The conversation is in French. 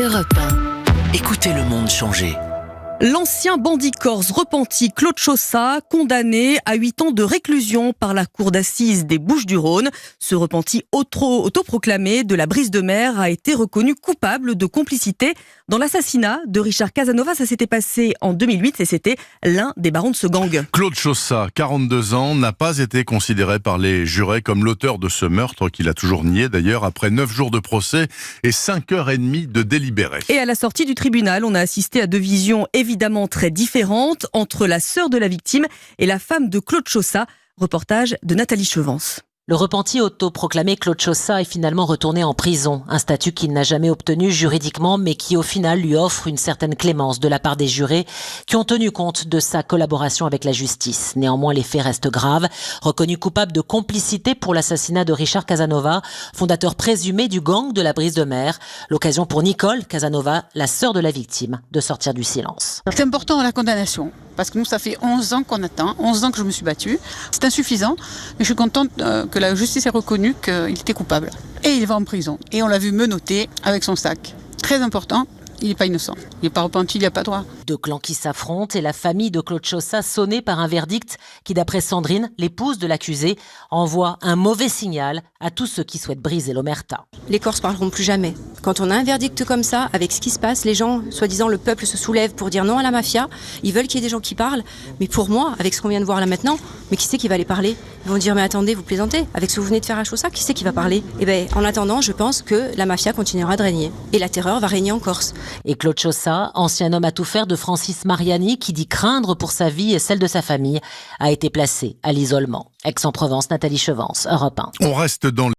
Europe 1. Écoutez le monde changer. L'ancien bandit corse repenti Claude Chaussat, condamné à 8 ans de réclusion par la cour d'assises des Bouches-du-Rhône. Ce repenti autoproclamé de la brise de mer a été reconnu coupable de complicité dans l'assassinat de Richard Casanova. Ça s'était passé en 2008 et c'était l'un des barons de ce gang. Claude Chaussat, 42 ans, n'a pas été considéré par les jurés comme l'auteur de ce meurtre, qu'il a toujours nié d'ailleurs, après 9 jours de procès et 5h30 de délibéré. Et à la sortie du tribunal, on a assisté à deux visions évidemment très différentes entre la sœur de la victime et la femme de Claude Chaussat. Reportage de Nathalie Chevance. Le repenti autoproclamé Claude Chaussat est finalement retourné en prison, un statut qu'il n'a jamais obtenu juridiquement mais qui au final lui offre une certaine clémence de la part des jurés qui ont tenu compte de sa collaboration avec la justice. Néanmoins, les faits restent graves. Reconnu coupable de complicité pour l'assassinat de Richard Casanova, fondateur présumé du gang de la brise de mer, l'occasion pour Nicole Casanova, la sœur de la victime, de sortir du silence. C'est important la condamnation, parce que nous ça fait 11 ans qu'on attend, 11 ans que je me suis battue. C'est insuffisant, mais je suis contente que la justice ait reconnu qu'il était coupable. Et il va en prison. Et on l'a vu menotter avec son sac. Très important, il n'est pas innocent. Il n'est pas repenti, il n'y a pas droit. Deux clans qui s'affrontent et la famille de Claude Chaussat sonnée par un verdict qui, d'après Sandrine, l'épouse de l'accusé, envoie un mauvais signal à tous ceux qui souhaitent briser l'omerta. Les Corses parleront plus jamais. Quand on a un verdict comme ça, avec ce qui se passe, les gens, soi-disant le peuple se soulève pour dire non à la mafia. Ils veulent qu'il y ait des gens qui parlent. Mais pour moi, avec ce qu'on vient de voir là maintenant, mais qui c'est qui va aller parler? Ils vont dire mais attendez, vous plaisantez. Avec ce que vous venez de faire à Chaussat, qui c'est qui va parler? Eh bien, en attendant, je pense que la mafia continuera de régner. Et la terreur va régner en Corse. Et Claude Chaussat, ancien homme à tout faire de Francis Mariani, qui dit craindre pour sa vie et celle de sa famille, a été placé à l'isolement. Aix-en-Provence, Nathalie Chevance, Europe 1. On reste dans